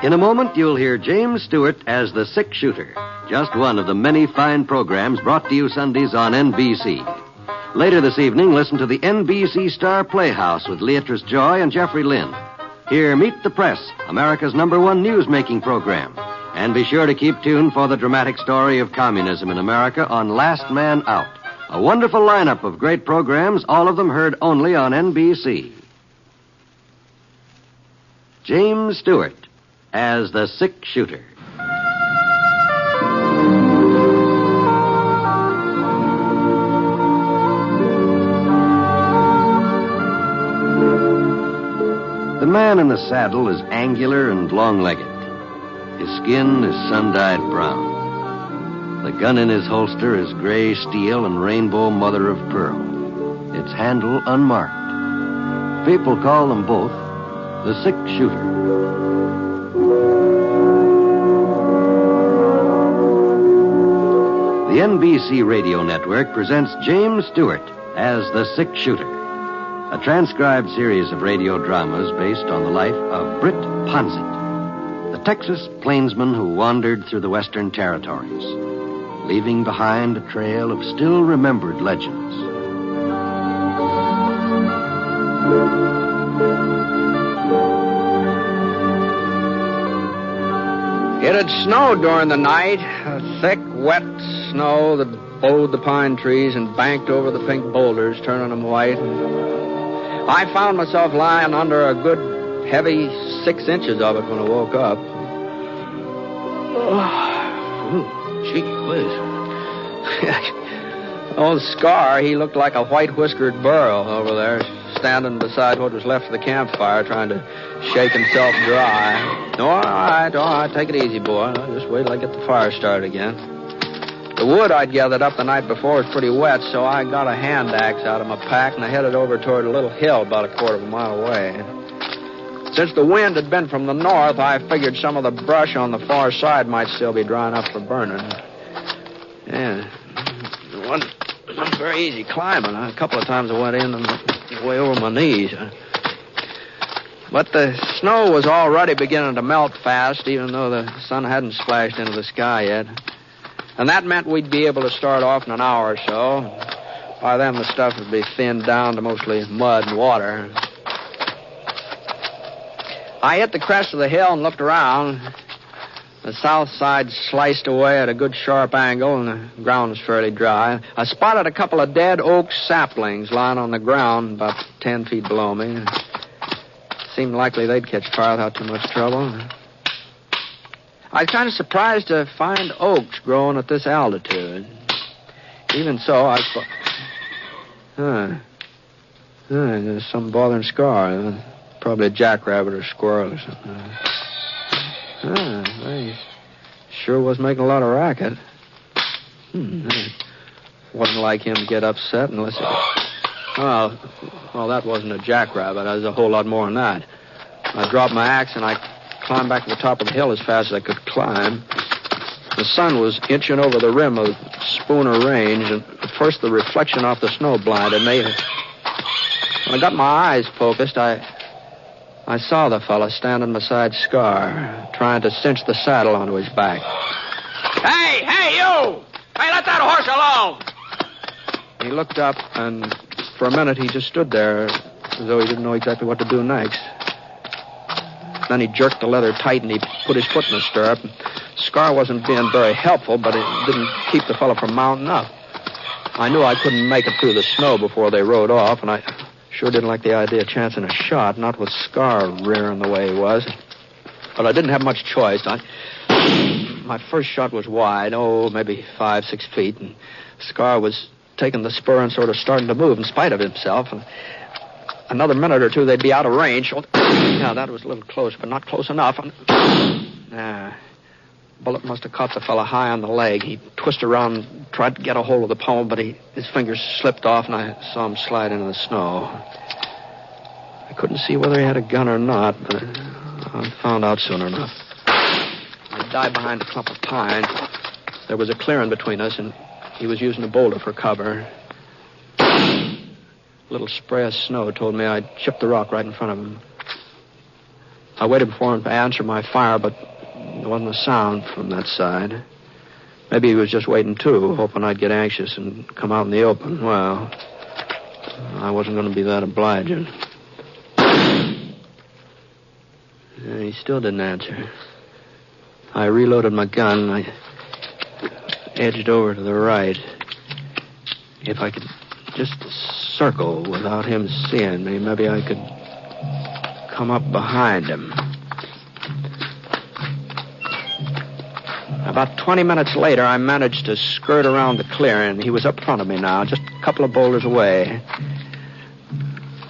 In a moment, you'll hear James Stewart as the Sick Shooter, just one of the many fine programs brought to you Sundays on NBC. Later this evening, listen to the NBC Star Playhouse with Leatrice Joy and Jeffrey Lynn. Here, Meet the Press, America's #1 news-making program. And be sure to keep tuned for the dramatic story of communism in America on Last Man Out. A wonderful lineup of great programs, all of them heard only on NBC. James Stewart as the Sick Shooter. The man in the saddle is angular and long-legged. His skin is sun-dyed brown. The gun in his holster is gray steel and rainbow mother of pearl. Its handle unmarked. People call them both the Sick Shooter. The NBC Radio Network presents James Stewart as the Sick Shooter, a transcribed series of radio dramas based on the life of Britt Ponzett, the Texas plainsman who wandered through the Western Territories, leaving behind a trail of still-remembered legends. It had snowed during the night, a thick, wet snow that bowed the pine trees and banked over the pink boulders, turning them white. I found myself lying under a good, heavy 6 inches of it when I woke up. Oh, gee whiz. Old Scar, he looked like a white-whiskered burro over there, standing beside what was left of the campfire, trying to shake himself dry. All right, take it easy, boy. Just wait till I get the fire started again. The wood I'd gathered up the night before was pretty wet, so I got a hand axe out of my pack and I headed over toward a little hill about a quarter of a mile away. Since the wind had been from the north, I figured some of the brush on the far side might still be dry enough for burning. Yeah, it wasn't very easy climbing. A couple of times I went in and way over my knees. But the snow was already beginning to melt fast, even though the sun hadn't splashed into the sky yet. And that meant we'd be able to start off in an hour or so. By then, the stuff would be thinned down to mostly mud and water. I hit the crest of the hill and looked around. The south side sliced away at a good sharp angle, and the ground was fairly dry. I spotted a couple of dead oak saplings lying on the ground about 10 feet below me. Seemed likely they'd catch fire without too much trouble. I was kind of surprised to find oaks growing at this altitude. Even so, I thought, there's some bothering Scar. Probably a jackrabbit or squirrel or something. They sure was making a lot of racket. Wasn't like him to get upset unless it... Well, that wasn't a jackrabbit. That was a whole lot more than that. I dropped my axe and I climbed back to the top of the hill as fast as I could climb. The sun was inching over the rim of Spooner Range, and at first the reflection off the snow blinded me. When I got my eyes focused, I saw the fella standing beside Scar, trying to cinch the saddle onto his back. Hey, you! Hey, let that horse alone! He looked up, and for a minute he just stood there as though he didn't know exactly what to do next. Then he jerked the leather tight and he put his foot in the stirrup. Scar wasn't being very helpful, but it didn't keep the fellow from mounting up. I knew I couldn't make it through the snow before they rode off, and I sure didn't like the idea of chancing a shot, not with Scar rearing the way he was. But I didn't have much choice. My first shot was wide, maybe 5-6 feet, and Scar was taking the spur and sort of starting to move in spite of himself. And another minute or two, they'd be out of range. Yeah, that was a little close, but not close enough. Bullet must have caught the fella high on the leg. He twisted around and tried to get a hold of the pommel, but his fingers slipped off, and I saw him slide into the snow. I couldn't see whether he had a gun or not, but I found out soon enough. I dived behind a clump of pines. There was a clearing between us, and he was using a boulder for cover. A little spray of snow told me I'd chipped the rock right in front of him. I waited for him to answer my fire, but there wasn't a sound from that side. Maybe he was just waiting, too, hoping I'd get anxious and come out in the open. Well, I wasn't going to be that obliging. Yeah, he still didn't answer. I reloaded my gun. I edged over to the right. If I could just circle without him seeing me, maybe I could come up behind him. About 20 minutes later, I managed to skirt around the clearing. He was up front of me now, just a couple of boulders away.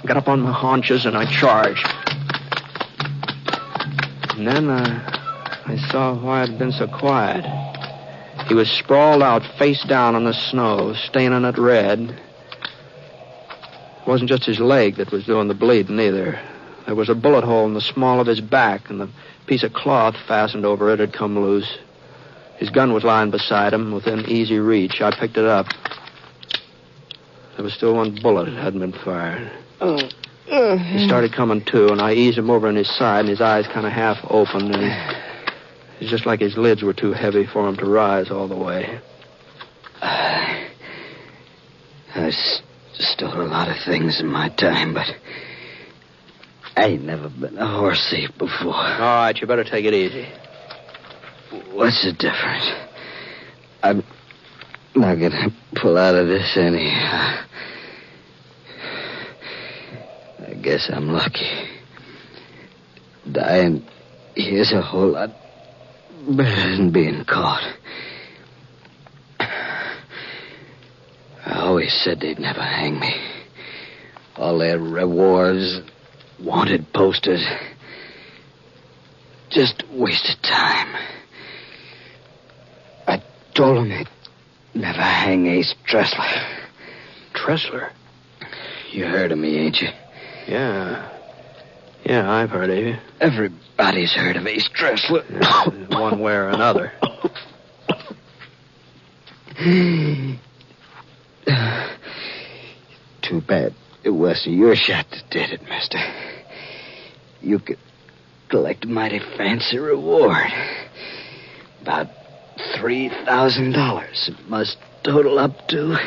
Got up on my haunches and I charged. And then I saw why it had been so quiet. He was sprawled out face down on the snow, staining it red. It wasn't just his leg that was doing the bleeding either. There was a bullet hole in the small of his back, and the piece of cloth fastened over it had come loose. His gun was lying beside him, within easy reach. I picked it up. There was still one bullet that hadn't been fired. He started coming to, and I eased him over on his side, and his eyes kind of half open, and it's just like his lids were too heavy for him to rise all the way. I stole a lot of things in my time, but I ain't never been a horse thief before. All right, you better take it easy. What's the difference? I'm not gonna pull out of this anyhow. I guess I'm lucky. Dying here's a whole lot better than being caught. I always said they'd never hang me. All their rewards, wanted posters, just wasted time. I told them they'd never hang Ace Tressler. Tressler? You heard of me, ain't you? Yeah. Yeah, I've heard of you. Everybody's heard of Ace Tressler. One way or another. Too bad it wasn't your shot that did it, mister. You could collect a mighty fancy reward. About $3,000 it must total up to.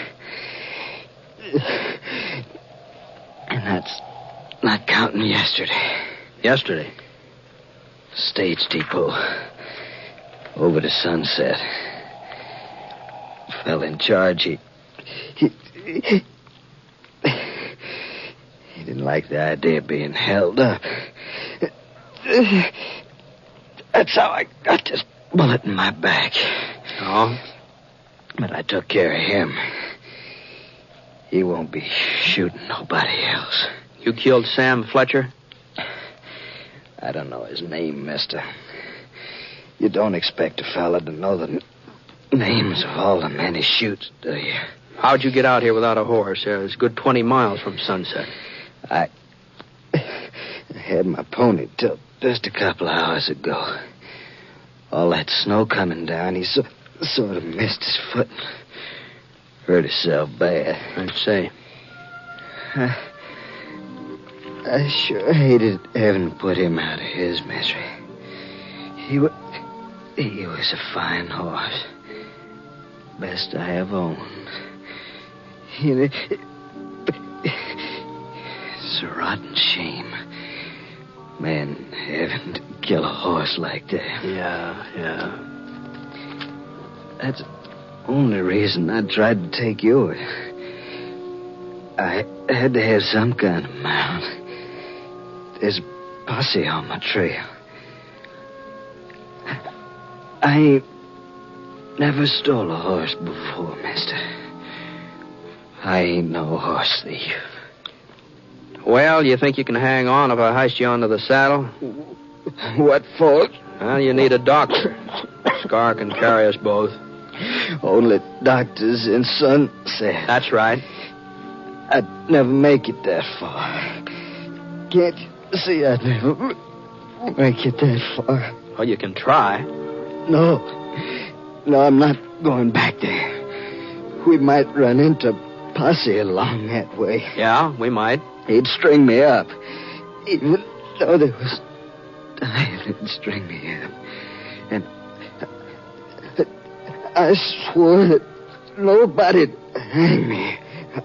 And that's not counting yesterday. Yesterday? Stage depot. Over to Sunset. Fell in charge. He didn't like the idea of being held up. That's how I got this bullet in my back. Oh? But I took care of him. He won't be shooting nobody else. You killed Sam Fletcher? I don't know his name, mister. You don't expect a fella to know the names of all the men he shoots, do you? How'd you get out here without a horse? It was a good 20 miles from Sunset. I had my pony till just a couple of hours ago. All that snow coming down, he sort of missed his foot. Hurt himself bad. I'd say. I sure hated having to put him out of his misery. He was a fine horse. Best I have owned. It's a rotten shame. Man having to kill a horse like that. Yeah. That's the only reason I tried to take yours. I had to have some kind of mount. There's a posse on my trail. I ain't never stole a horse before, mister. I ain't no horse thief. Well, you think you can hang on if I heist you onto the saddle? What for? Well, you need a doctor. Scar can carry us both. Only doctors in Sunset. That's right. I'd never make it that far. Can't you see I'd never make it that far? Well, you can try. No, I'm not going back there. We might run into posse along that way. Yeah, we might. He'd string me up, even though there was tie and string me up. And I swore that nobody'd hang me.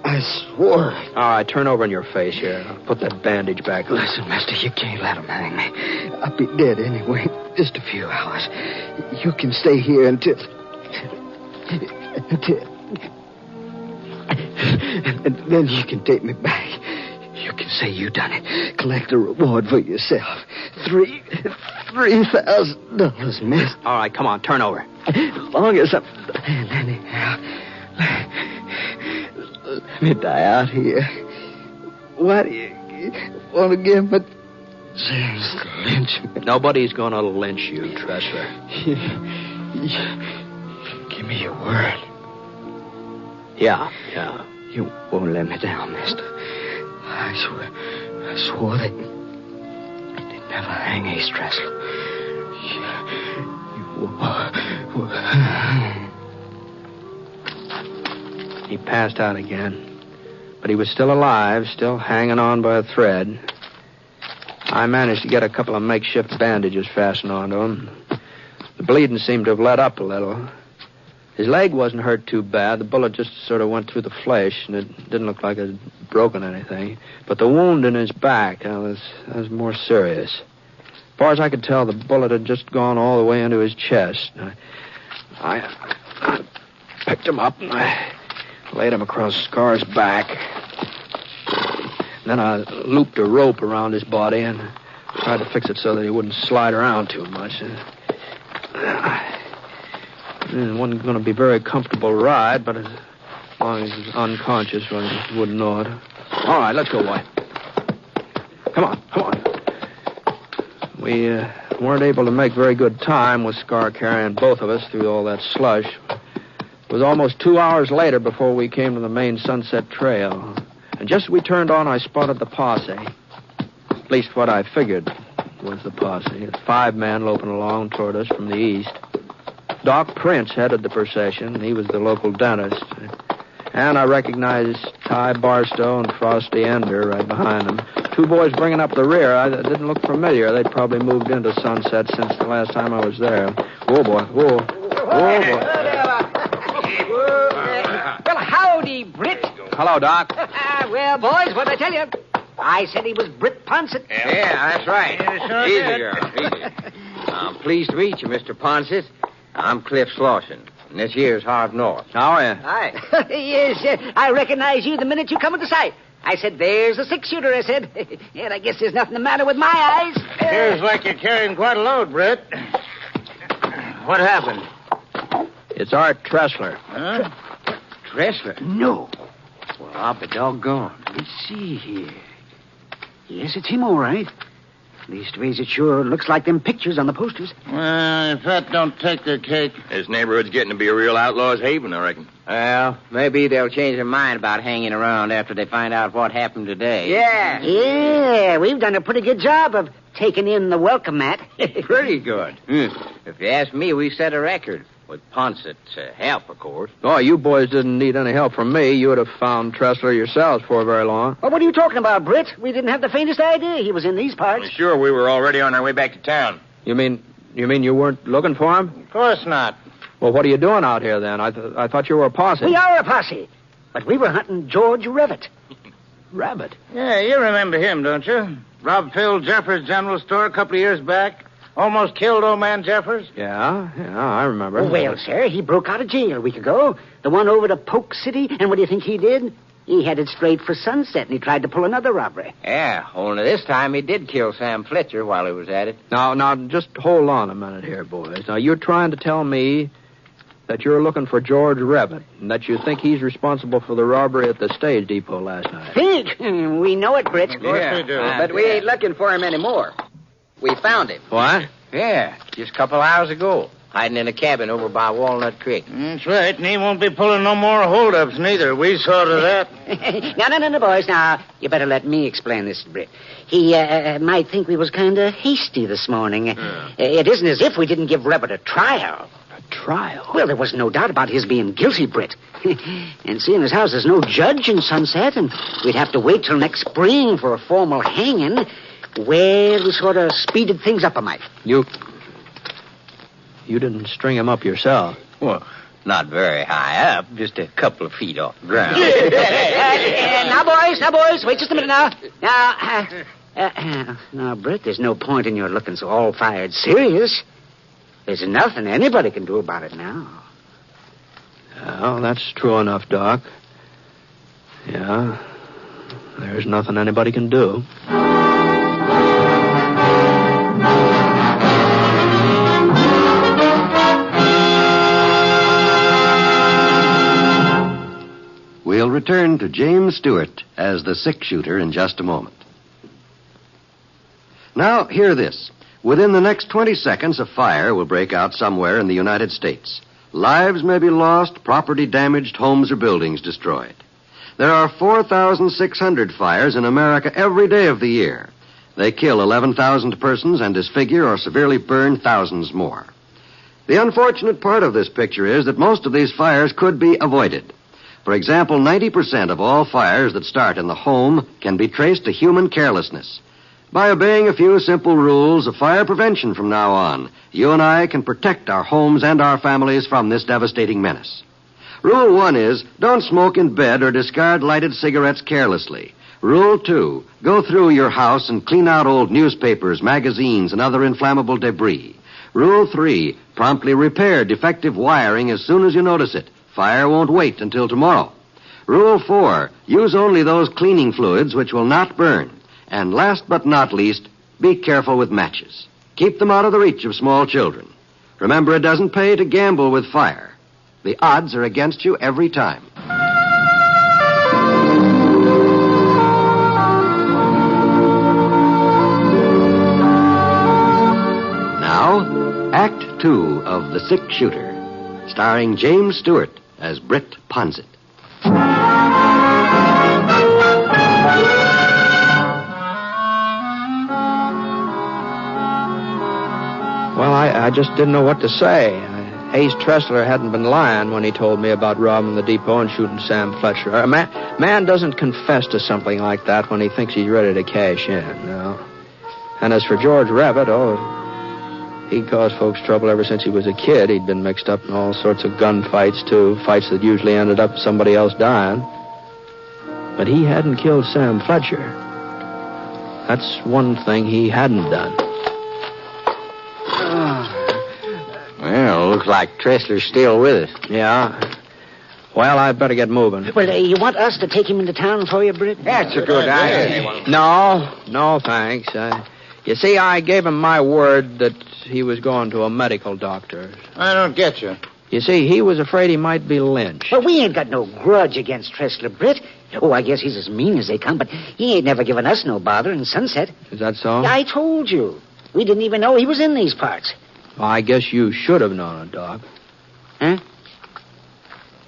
I swore. All right, turn over on your face here. I'll put that bandage back on. Listen, mister, you can't let them hang me. I'll be dead anyway. Just a few hours. You can stay here until... And then you can take me back. You can say you done it. Collect a reward for yourself. $3,000, miss. All right, come on, turn over. As long as I'm... And anyhow, let me die out here. Why do you want to give me... Lynch me? Nobody's going to lynch you, Tressler. Give me your word. Yeah. You won't let me down, mister. I swore that they'd never hang Ace Tressler. He passed out again. But he was still alive, still hanging on by a thread. I managed to get a couple of makeshift bandages fastened onto him. The bleeding seemed to have let up a little. His leg wasn't hurt too bad. The bullet just sort of went through the flesh, and it didn't look like it had broken anything. But the wound in his back, that was more serious. As far as I could tell, the bullet had just gone all the way into his chest. I picked him up, and I laid him across Scar's back. Then I looped a rope around his body and tried to fix it so that he wouldn't slide around too much. It wasn't going to be a very comfortable ride, but as long as he was unconscious, I wouldn't know it. All right, let's go, boy. Come on. We weren't able to make very good time with Scar carrying both of us through all that slush. It was almost 2 hours later before we came to the main Sunset Trail. And just as we turned on, I spotted the posse. At least what I figured was the posse. 5 men loping along toward us from the east. Doc Prince headed the procession. He was the local dentist. And I recognized Ty Barstow and Frosty Ender right behind them. 2 boys bringing up the rear. I didn't look familiar. They'd probably moved into Sunset since the last time I was there. Whoa, boy. Whoa, boy. Well, howdy, Britt. Hello, Doc. Well, boys, what'd I tell you? I said he was Britt Ponsett. Yeah, that's right. Yeah, Easy, girl. Easy. I'm pleased to meet you, Mr. Ponsett. I'm Cliff Slauson, and this here's Harv North. How are you? Hi. Yes, I recognize you the minute you come into sight. I said, there's a 6-shooter, I said. And I guess there's nothing the matter with my eyes. Appears like you're carrying quite a load, Britt. What happened? It's Art Tressler. Huh? Tressler? No. Well, I'll be doggone. Let's see here. Yes, it's him, all right. Leastways, it sure looks like them pictures on the posters. Well, if that don't take their cake. This neighborhood's getting to be a real outlaw's haven, I reckon. Well, maybe they'll change their mind about hanging around after they find out what happened today. Yeah, we've done a pretty good job of taking in the welcome mat. Pretty good. If you ask me, we set a record. With Ponsett's help, of course. Oh, you boys didn't need any help from me. You would have found Tressler yourselves before very long. Well, what are you talking about, Britt? We didn't have the faintest idea he was in these parts. Sure, we were already on our way back to town. You mean you weren't looking for him? Of course not. Well, what are you doing out here, then? I thought you were a posse. We are a posse, but we were hunting George Revitt. Rabbit? Yeah, you remember him, don't you? Robbed Phil Jeffers' general store a couple of years back. Almost killed old man Jeffers. Yeah, I remember. Well, sir, he broke out of jail a week ago. The one over to Polk City, and what do you think he did? He headed straight for Sunset, and he tried to pull another robbery. Yeah, only this time he did kill Sam Fletcher while he was at it. Now, just hold on a minute here, boys. Now, you're trying to tell me that you're looking for George Revitt, and that you think he's responsible for the robbery at the stage depot last night. Think? We know it, Britt. Of course we do. But we ain't looking for him anymore. We found him. What? Yeah, just a couple hours ago. Hiding in a cabin over by Walnut Creek. That's right, and he won't be pulling no more holdups neither. We saw to that. No, boys. Now, you better let me explain this, Britt. He might think we was kind of hasty this morning. It isn't as if we didn't give Revitt a trial. A trial? Well, there was no doubt about his being guilty, Britt. And seeing as how there's no judge in Sunset, and we'd have to wait till next spring for a formal hanging, Well, we sort of speeded things up a mite. You didn't string him up yourself. Well, not very high up, just a couple of feet off the ground. Now, boys, wait just a minute now. Now, Britt, there's no point in your looking so all-fired serious. There's nothing anybody can do about it now. Well, that's true enough, Doc. Yeah, there's nothing anybody can do. We'll return to James Stewart as the six-shooter in just a moment. Now, hear this. Within the next 20 seconds, a fire will break out somewhere in the United States. Lives may be lost, property damaged, homes or buildings destroyed. There are 4,600 fires in America every day of the year. They kill 11,000 persons and disfigure or severely burn thousands more. The unfortunate part of this picture is that most of these fires could be avoided. For example, 90% of all fires that start in the home can be traced to human carelessness. By obeying a few simple rules of fire prevention from now on, you and I can protect our homes and our families from this devastating menace. Rule 1 is, don't smoke in bed or discard lighted cigarettes carelessly. Rule 2, go through your house and clean out old newspapers, magazines, and other inflammable debris. Rule 3, promptly repair defective wiring as soon as you notice it. Fire won't wait until tomorrow. Rule 4, use only those cleaning fluids which will not burn. And last but not least, be careful with matches. Keep them out of the reach of small children. Remember, it doesn't pay to gamble with fire. The odds are against you every time. Now, Act 2 of The Six-Shooter, starring James Stewart as Britt Ponzett. Well, I just didn't know what to say. Hayes Tressler hadn't been lying when he told me about robbing the depot and shooting Sam Fletcher. A man doesn't confess to something like that when he thinks he's ready to cash in, no. And as for George Rabbit, he caused folks trouble ever since he was a kid. He'd been mixed up in all sorts of gunfights, too, fights that usually ended up with somebody else dying. But he hadn't killed Sam Fletcher. That's one thing he hadn't done. Well, looks like Tressler's still with us. Yeah. Well, I'd better get moving. Well, you want us to take him into town for you, Britt? That's a good idea. No, thanks. You see, I gave him my word that he was going to a medical doctor. I don't get you. You see, he was afraid he might be lynched. Well, we ain't got no grudge against Tressler, Britt. Oh, I guess he's as mean as they come, but he ain't never given us no bother in Sunset. Is that so? I told you. We didn't even know he was in these parts. Well, I guess you should have known it, Doc. Huh?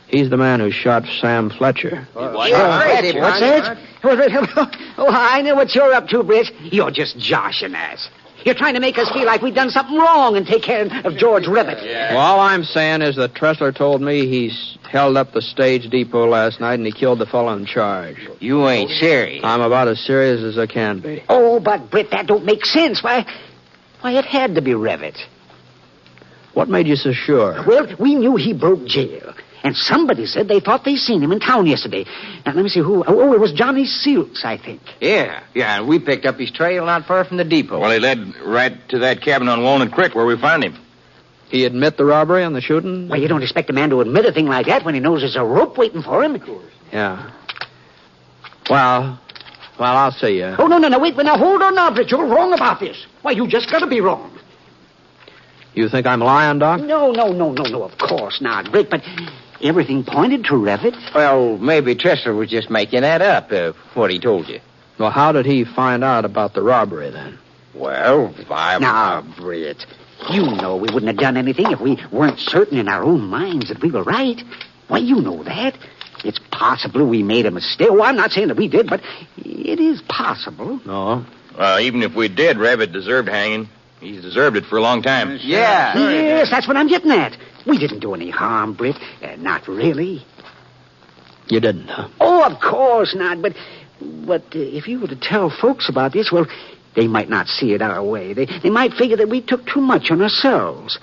He's the man who shot Sam Fletcher. What's that? Oh, I know what you're up to, Britt. You're just joshing us. You're trying to make us feel like we've done something wrong and take care of George Ribbit. Yeah. Well, all I'm saying is that Tressler told me he's held up the stage depot last night and he killed the fellow in charge. You ain't serious. I'm about as serious as I can be. Oh, but, Britt, that don't make sense. Why, it had to be Ribbit. What made you so sure? Well, we knew he broke jail. And somebody said they thought they seen him in town yesterday. Now, let me see who. Oh, it was Johnny Silks, I think. Yeah, and we picked up his trail not far from the depot. Well, he led right to that cabin on Walnut Creek where we found him. He admit the robbery and the shooting? Well, you don't expect a man to admit a thing like that when he knows there's a rope waiting for him. Of course. Yeah. Well, I'll see you. Oh, no, wait. Now, hold on now, Britt. You're wrong about this. Why, you just gotta be wrong. You think I'm lying, Doc? No, of course not, Britt, but everything pointed to Revitt. Well, maybe Tressler was just making that up, what he told you. Well, how did he find out about the robbery, then? Well, Now, Britt, you know we wouldn't have done anything if we weren't certain in our own minds that we were right. Why, you know that. It's possible we made a mistake. Well, I'm not saying that we did, but it is possible. No? Even if we did, Revitt deserved hanging. He's deserved it for a long time. Yeah. Yes, that's what I'm getting at. We didn't do any harm, Britt. Not really. You didn't, huh? Oh, of course not. But if you were to tell folks about this, well, They might not see it our way. They might figure that we took too much on ourselves.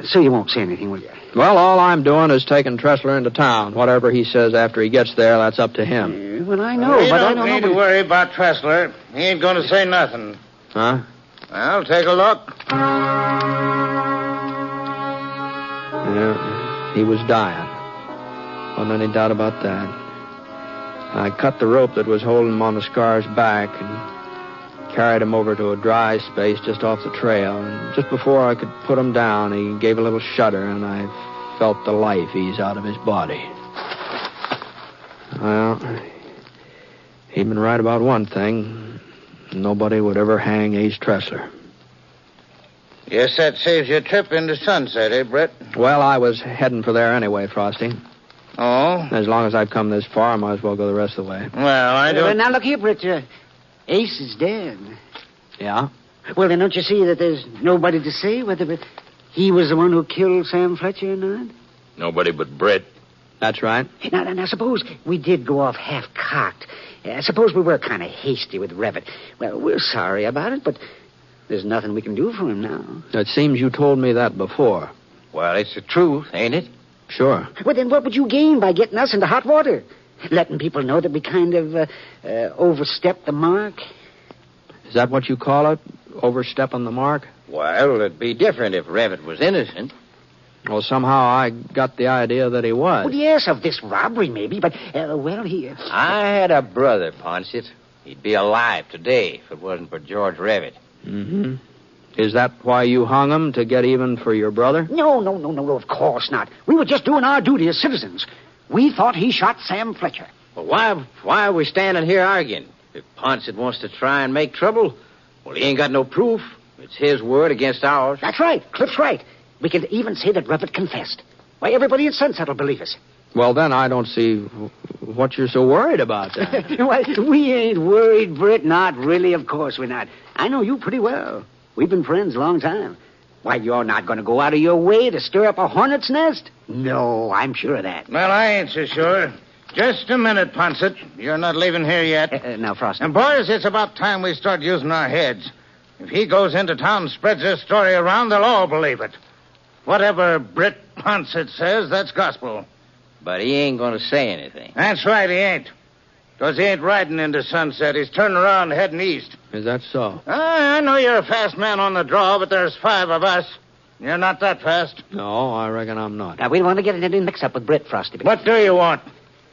So you won't say anything, will you? Well, all I'm doing is taking Tressler into town. Whatever he says after he gets there, that's up to him. Well, I know, We but I don't don't need know. to worry about Tressler. He ain't going to say nothing. Huh? Well, take a look. Yeah, he was dying. Wasn't any doubt about that. I cut the rope that was holding him on the scar's back and carried him over to a dry space just off the trail. And just before I could put him down, he gave a little shudder, and I felt the life ease out of his body. Well, he'd been right about one thing. Nobody would ever hang Ace Tressler. Yes, that saves your trip into Sunset, eh, Brett? Well, I was heading for there anyway, Frosty. Oh? As long as I've come this far, I might as well go the rest of the way. Well, I don't... Now, look here, Britt. Ace is dead. Yeah? Well, then don't you see that there's nobody to say whether he was the one who killed Sam Fletcher or not? Nobody but Britt. That's right. Now, suppose we did go off half-cocked. Suppose we were kind of hasty with Revitt. Well, we're sorry about it, but there's nothing we can do for him now. It seems you told me that before. Well, it's the truth, ain't it? Sure. Well, then what would you gain by getting us into hot water? Letting people know that we kind of overstepped the mark? Is that what you call it? Overstepping the mark? Well, it'd be different if Revitt was innocent. Well, somehow I got the idea that he was. Well, yes, of this robbery, maybe, but, he... I had a brother, Ponset. He'd be alive today if it wasn't for George Revitt. Mm-hmm. Is that why you hung him, to get even for your brother? No, of course not. We were just doing our duty as citizens. We thought he shot Sam Fletcher. Well, why are we standing here arguing? If Ponset wants to try and make trouble, well, he ain't got no proof. It's his word against ours. That's right. Cliff's right. We can even say that Revitt confessed. Why, everybody at Sunset will believe us. Well, then I don't see what you're so worried about then. Why, we ain't worried, Britt. Not really, of course we're not. I know you pretty well. We've been friends a long time. Why, you're not going to go out of your way to stir up a hornet's nest? No, I'm sure of that. Well, I ain't so sure. Just a minute, Ponset. You're not leaving here yet. Now, Frosty. And, boys, it's about time we start using our heads. If he goes into town and spreads this story around, they'll all believe it. Whatever Britt Ponset says, that's gospel. But he ain't going to say anything. That's right, he ain't. Because he ain't riding into Sunset. He's turning around and heading east. Is that so? I know you're a fast man on the draw, but there's 5 of us. You're not that fast. No, I reckon I'm not. Now, we don't want to get in any mix-up with Britt, Frosty. What do you want?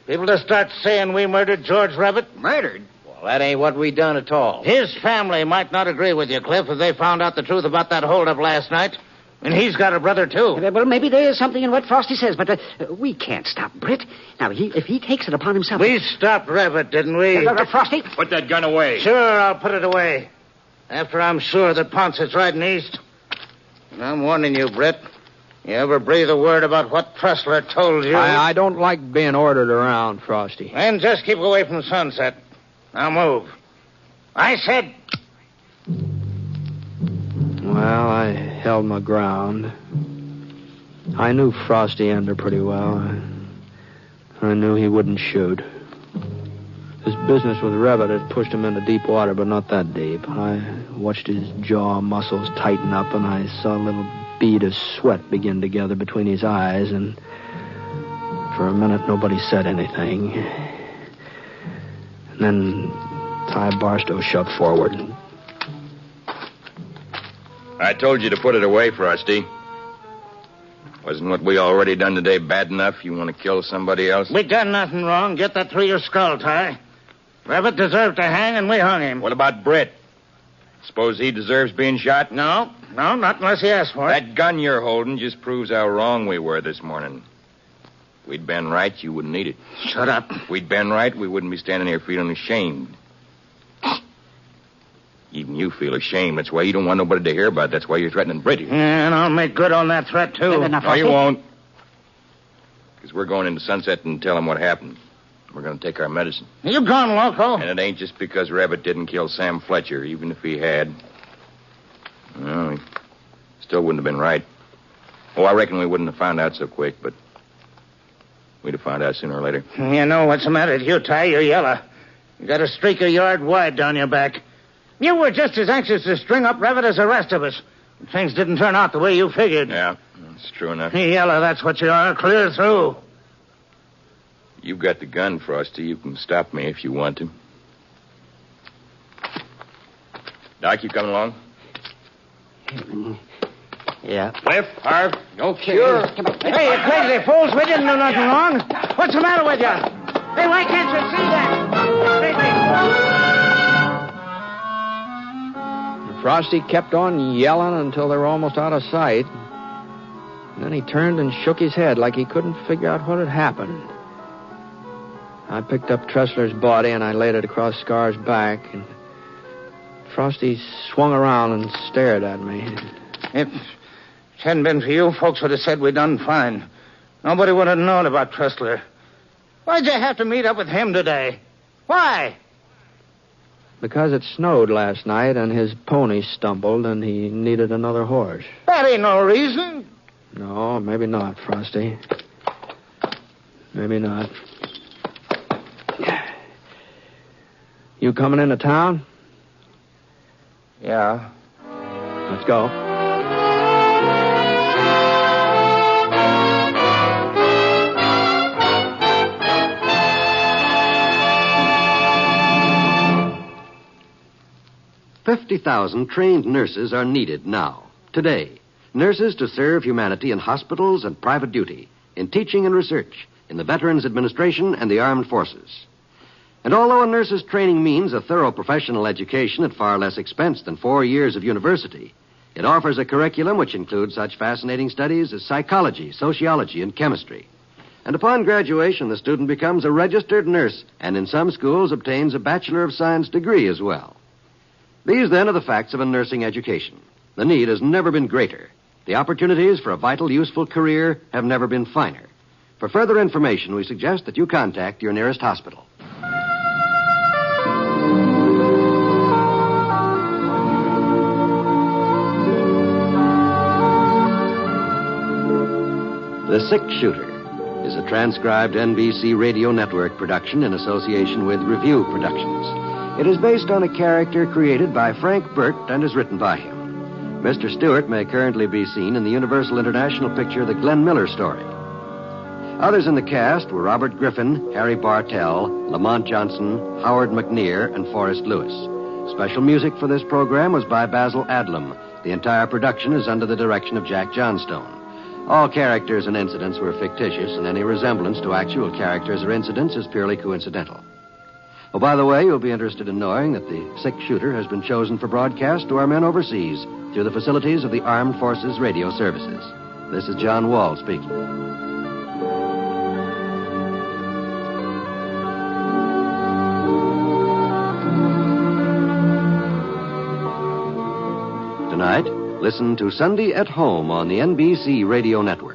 People to start saying we murdered George Revitt? Murdered? Well, that ain't what we done at all. His family might not agree with you, Cliff, if they found out the truth about that holdup last night. And he's got a brother, too. Well, maybe there's something in what Frosty says, but we can't stop Britt. Now, if he takes it upon himself... We stopped Revitt, didn't we? Frosty? Put that gun away. Sure, I'll put it away. After I'm sure that Ponset's riding east. And I'm warning you, Britt. You ever breathe a word about what Tressler told you? I don't like being ordered around, Frosty. Then just keep away from Sunset. Now move. I said... Well, I held my ground. I knew Frosty Ender pretty well. I knew he wouldn't shoot. His business with Revitt had pushed him into deep water, but not that deep. I watched his jaw muscles tighten up, and I saw a little bead of sweat begin to gather between his eyes, and for a minute nobody said anything. And then Ty Barstow shoved forward. I told you to put it away, Frosty. Wasn't what we already done today bad enough? You want to kill somebody else? We done nothing wrong. Get that through your skull, Ty. Revitt deserved to hang, and we hung him. What about Britt? Suppose he deserves being shot? No, not unless he asks for it. That gun you're holding just proves how wrong we were this morning. If we'd been right, you wouldn't need it. Shut up. If we'd been right, we wouldn't be standing here feeling ashamed. Even you feel ashamed. That's why you don't want nobody to hear about it. That's why you're threatening Britt. Yeah, and I'll make good on that threat, too. No, you won't. Because we're going into Sunset and tell him what happened. We're going to take our medicine. You gone loco? And it ain't just because Revitt didn't kill Sam Fletcher, even if he had. Well, he still wouldn't have been right. Oh, I reckon we wouldn't have found out so quick, but we'd have found out sooner or later. You know what's the matter with you, Ty? You're yellow. You got a streak a yard wide down your back. You were just as anxious to string up Rabbit as the rest of us. Things didn't turn out the way you figured. Yeah, that's true enough. Yellow, that's what you are, clear through. You've got the gun, Frosty. You can stop me if you want to. Doc, you coming along? Yeah. Cliff, Harv. Okay. Sure. Hey, you crazy fools, we didn't do nothing wrong. What's the matter with you? Hey, why can't you see that? Frosty kept on yelling until they were almost out of sight. And then he turned and shook his head like he couldn't figure out what had happened. I picked up Tressler's body and I laid it across Scar's back. And Frosty swung around and stared at me. If it hadn't been for you, folks would have said we'd done fine. Nobody would have known about Tressler. Why'd you have to meet up with him today? Why? Because it snowed last night and his pony stumbled and he needed another horse. That ain't no reason. No, maybe not, Frosty. Maybe not. You coming into town? Yeah. Let's go. $50,000 trained nurses are needed now, today. Nurses to serve humanity in hospitals and private duty, in teaching and research, in the Veterans Administration and the Armed Forces. And although a nurse's training means a thorough professional education at far less expense than 4 years of university, it offers a curriculum which includes such fascinating studies as psychology, sociology, and chemistry. And upon graduation, the student becomes a registered nurse and in some schools obtains a Bachelor of Science degree as well. These, then, are the facts of a nursing education. The need has never been greater. The opportunities for a vital, useful career have never been finer. For further information, we suggest that you contact your nearest hospital. The Six Shooter is a transcribed NBC Radio Network production in association with Review Productions. It is based on a character created by Frank Burt and is written by him. Mr. Stewart may currently be seen in the Universal International picture The Glenn Miller Story. Others in the cast were Robert Griffin, Harry Bartell, Lamont Johnson, Howard McNear, and Forrest Lewis. Special music for this program was by Basil Adlam. The entire production is under the direction of Jack Johnstone. All characters and incidents were fictitious, and any resemblance to actual characters or incidents is purely coincidental. Oh, by the way, you'll be interested in knowing that the Six Shooter has been chosen for broadcast to our men overseas through the facilities of the Armed Forces Radio Services. This is John Wall speaking. Tonight, listen to Sunday at Home on the NBC Radio Network.